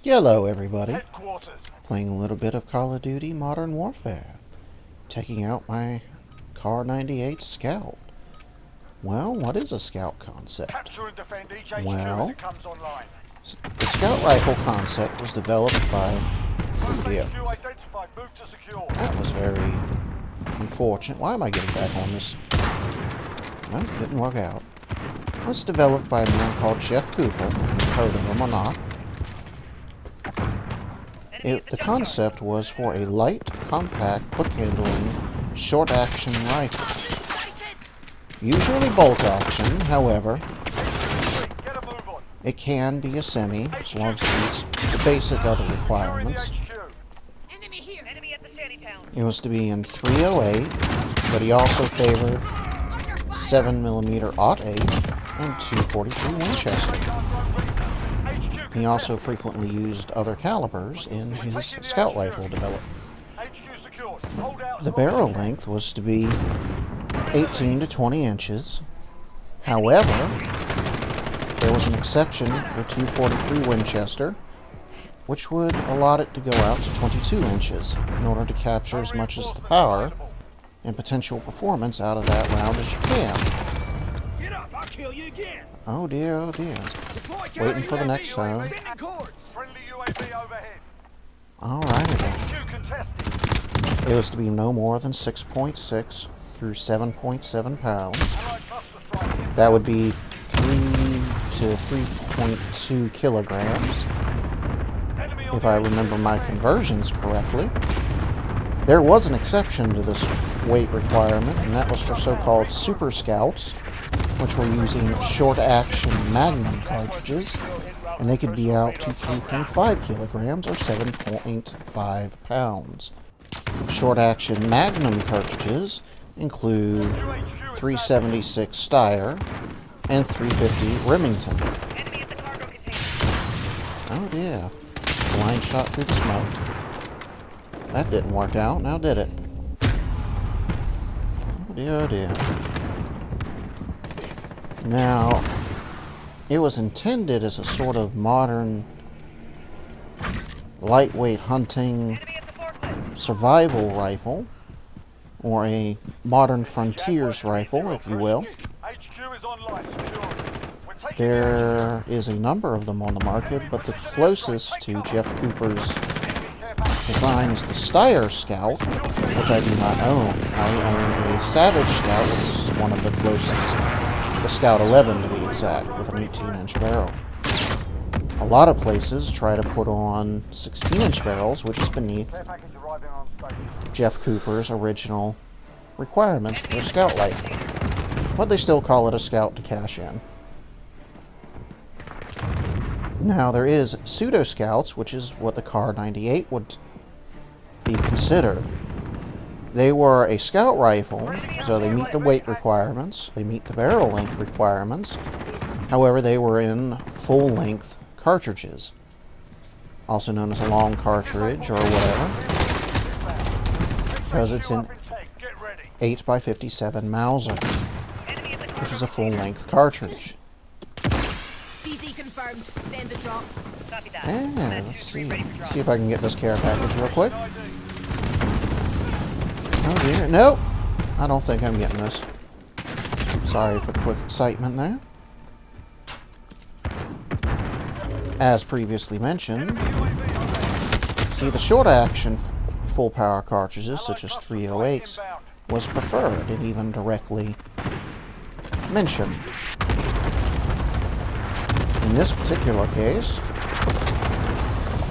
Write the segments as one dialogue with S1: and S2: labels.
S1: Hello everybody,
S2: Headquarters.
S1: playing a little bit of Call of Duty Modern Warfare, checking out my Kar98 Scout. Well, what is a Scout concept?
S2: Capture and defend each HQ as
S1: Well,
S2: it comes online.
S1: the Scout rifle concept was developed by...
S2: First
S1: Oh dear,
S2: HQ identified. Move to secure.
S1: that was very unfortunate. Why am I getting back on this? Well, it didn't work out. It was developed by a man called Jeff Cooper, you've heard of him or not. The concept was for a light, compact, quick-handling, short-action rifle. Usually bolt-action, however,
S2: Get a move on.
S1: it can be a semi, as long as it meets the basic other requirements.
S2: Enemy here. Enemy at the shantytown.
S1: It was to be in 308, but he also favored 7mm .8 and 243 Winchester. He also frequently used other calibers in his scout rifle development.
S2: HQ secured. Hold out.
S1: The barrel length was to be 18 to 20 inches. However, there was an exception for 243 Winchester, which would allot it to go out to 22 inches in order to capture as much as the power and potential performance out of that round as you can.
S3: Get up, I'll kill you again.
S1: Oh dear, oh dear.
S3: Deploy
S1: Waiting for the next time.
S3: Sending cords.
S2: Friendly UAV overhead.
S1: Alright then.
S2: HQ contested.
S1: It was to be no more than 6.6 through 7.7 pounds.
S2: Allied cluster strike.
S1: That would be 3 to 3.2 kilograms,
S2: Enemy on
S1: if
S2: the
S1: I
S2: HQ.
S1: remember my conversions correctly. There was an exception to this weight requirement, and that was for so-called Super Scouts, which were using short-action Magnum cartridges, and they could be out to 3.5 kilograms or 7.5 pounds. Short-action Magnum cartridges include 376 Steyr and 350 Remington.
S2: Enemy at the cargo container.
S1: Oh yeah, blind shot through the smoke. That didn't work out, now did it? Oh dear, oh dear. Now, it was intended as a sort of modern, lightweight hunting
S2: Enemy at the forklift.
S1: survival rifle, or a modern frontiers rifle, if you will.
S2: HQ is online. Secure. We're taking
S1: There is a number of them on the market, but the closest to Jeff Cooper's design is the Steyr Scout, which I do not own. I own a Savage Scout, which is one of the closest, the Scout 11 to be exact, with an 18-inch barrel. A lot of places try to put on 16-inch barrels, which is beneath
S2: care package arriving on station.
S1: Jeff Cooper's original requirements for a Scout rifle. But they still call it a Scout to cash in. Now, there is Pseudo Scouts, which is what the Kar98 would be considered. They were a Scout rifle, so they meet the weight requirements, they meet the barrel length requirements. However, they were in full-length cartridges, also known as a long cartridge or whatever, because it's in
S2: Get ready.
S1: 8x57 Mauser, which is a full-length cartridge.
S4: BZ confirmed. Send the drop.
S2: Copy that.
S1: Yeah, let's see if I can get this care package real quick. Oh dear, nope! I don't think I'm getting this. Sorry for the quick excitement there. As previously mentioned, see, the short-action full-power cartridges, such as 308s, was preferred and even directly mentioned. In this particular case,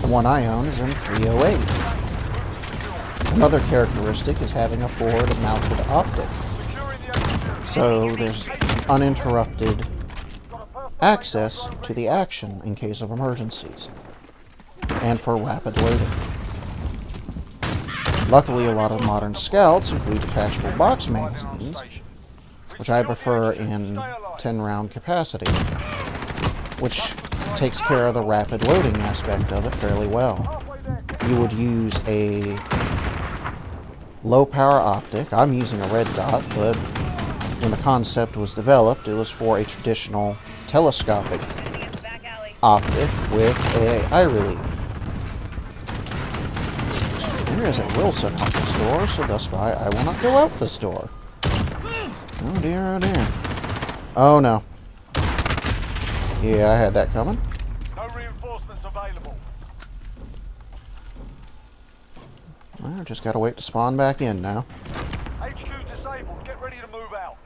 S1: the one I own is in 308. Another characteristic is having a forward-mounted optic, so there's uninterrupted access to the action in case of emergencies, and for rapid loading. Luckily, a lot of modern Scouts include detachable box magazines, which I prefer in 10-round capacity, which takes care of the rapid loading aspect of it fairly well. You would use a low-power optic. I'm using a red dot, but when the concept was developed, it was for a traditional telescopic optic with a eye relief. There is a Wilson out this door, so that's why I will not go out this door. Oh dear, oh dear. Oh no. Yeah, I had that coming.
S2: No reinforcements available.
S1: Well, just gotta wait to spawn back in now.
S2: HQ disabled. Get ready to move out.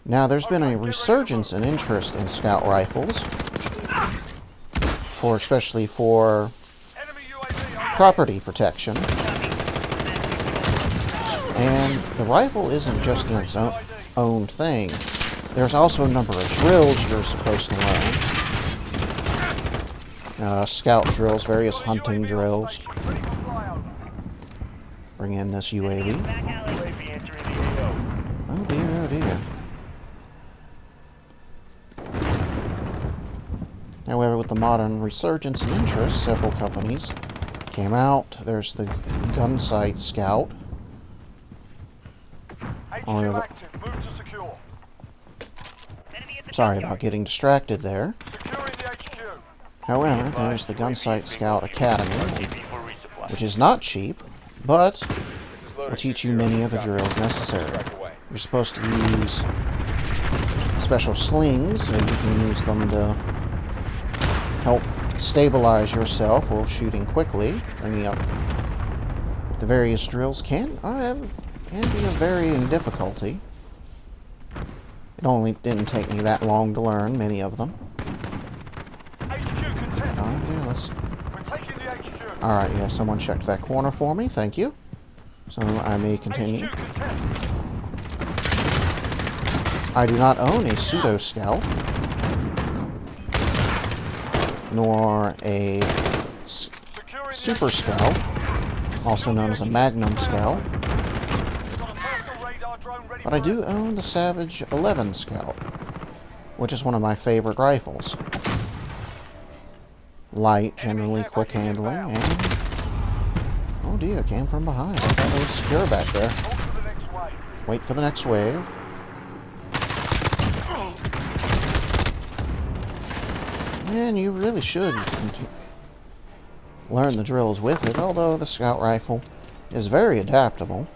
S1: Now, there's been a resurgence in interest in scout rifles, especially for
S2: Enemy UAV
S1: property protection. And the rifle isn't just in its own thing. There's also a number of drills you're supposed to learn. Scout drills, various hunting drills.
S2: ready for flyover.
S1: Bring in this UAV.
S2: UAV entering the AO.
S1: Oh dear, oh dear. However, with the modern resurgence in interest, several companies came out. There's the Gunsight Scout.
S2: HQ
S1: Oh, yeah.
S2: active. Move to secure.
S1: Sorry about getting distracted there.
S2: Securing the HQ.
S1: However, there's the Gunsight Scout Academy, which is not cheap, but will teach you many of the drills necessary. You're supposed to use special slings, so you can use them to help stabilize yourself while shooting quickly. Bringing up the various drills can be of varying difficulty. It only didn't take me that long to learn many of them.
S2: HQ contested.
S1: Oh, yeah, let's...
S2: We're taking the HQ.
S1: Alright, yeah, someone checked that corner for me. Thank you. So I may continue.
S2: HQ contested.
S1: I do not own a pseudo scout, nor a
S2: Securing the
S1: super
S2: HQ.
S1: scout, also known as a magnum scout,
S2: Got a personal radar drone ready
S1: but I
S2: for
S1: do
S2: us.
S1: own the Savage 11 scout, which is one of my favorite rifles. Light, generally quick handling, and... Oh dear, came from behind. I thought it was secure back there.
S2: On to the next wave.
S1: Wait for the next wave. And you really should learn the drills with it, although the scout rifle is very adaptable.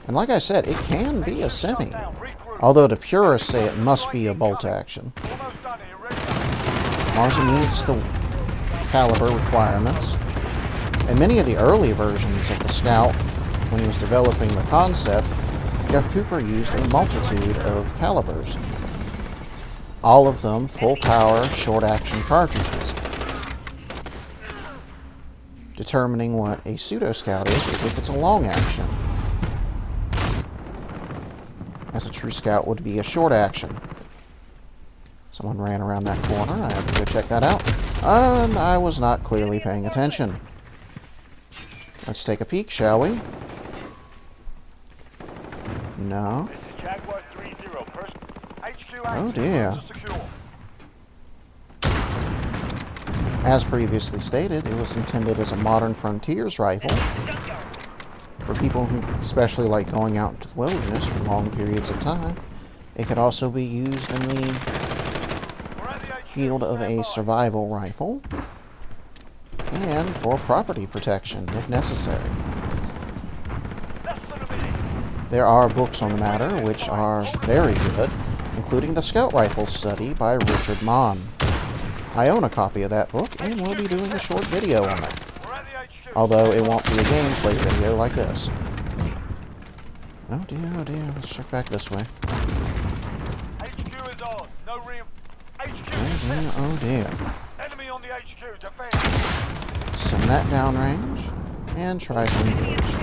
S1: And like I said, it can be a semi,
S2: Down, regroup.
S1: although the purists say it must be a bolt action.
S2: Almost done here. Ready
S1: As long as it meets the caliber requirements. And many of the early versions of the Scout, when he was developing the concept, Jeff Cooper used a multitude of calibers. All of them full-power, short-action cartridges. Determining what a pseudo-scout is if it's a long-action. As a true scout would be a short-action. Someone ran around that corner. I have to go check that out. And I was not clearly paying attention. Let's take a peek, shall we? No.
S2: This is Jaguar 3-0. HQ
S1: Oh
S2: active.
S1: dear.
S2: To secure.
S1: As previously stated, it was intended as a modern frontiers rifle for people who especially like going out into the wilderness for long periods of time. It could also be used in the
S2: We're at the HQ.
S1: field of
S2: Stand
S1: a
S2: by.
S1: survival rifle and for property protection if necessary.
S2: Less than a minute.
S1: There are books on the matter which are very good, including the Scout Rifle Study by Richard Mann. I own a copy of that book and will be doing a short video on it,
S2: We're at the HQ.
S1: although it won't be a gameplay video like this. Oh dear, let's check back this way.
S2: HQ is on. No HQ
S1: Oh
S2: contested.
S1: dear.
S2: Enemy on the HQ. Defend.
S1: Send that downrange and try to engage.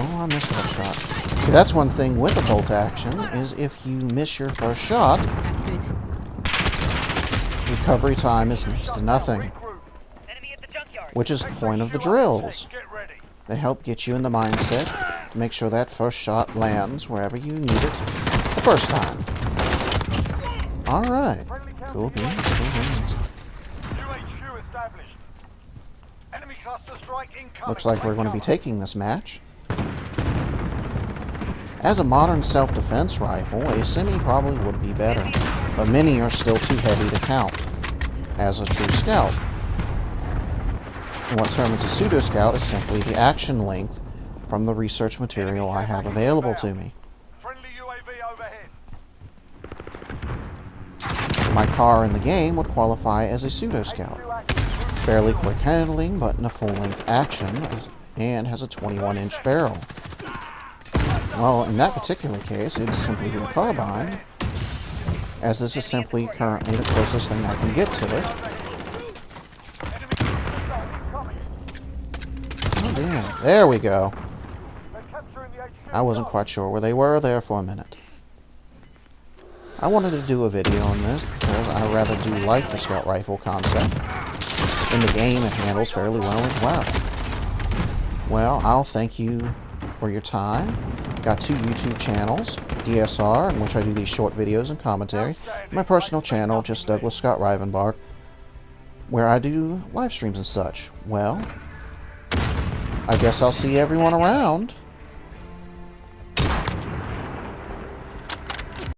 S1: Oh, I missed that shot. See, that's one thing with a bolt action, is if you miss your first shot,
S4: Good.
S1: recovery time is next to nothing,
S2: Regroup.
S1: which is the point of the drills.
S2: Get ready.
S1: They help get you in the mindset to make sure that first shot lands wherever you need it the first time. Alright. Cool beans, cool beans.
S2: New HQ established. Enemy cluster strike incoming.
S1: Looks like we're going to be
S2: Take
S1: taking this match. As a modern self-defense rifle, a semi probably would be better, but many are still too heavy to count as a true scout. And what determines a pseudo scout is simply the action length from the research material I have available to me.
S2: Friendly UAV overhead.
S1: My car in the game would qualify as a pseudo scout. Fairly quick handling, but in a full-length action, and has a 21-inch barrel. Well, in that particular case, it'd simply be a carbine, as this is simply currently the closest thing I can get to it. Oh damn, there we go. I wasn't quite sure where they were there for a minute. I wanted to do a video on this because I rather do like the scout rifle concept. In the game, it handles fairly well as well. Well, I'll thank you for your time. Got 2 YouTube channels, DSR, in which I do these short videos and commentary, and my personal channel, just Douglas Scott Rivenbark, where I do live streams and such. Well, I guess I'll see everyone around.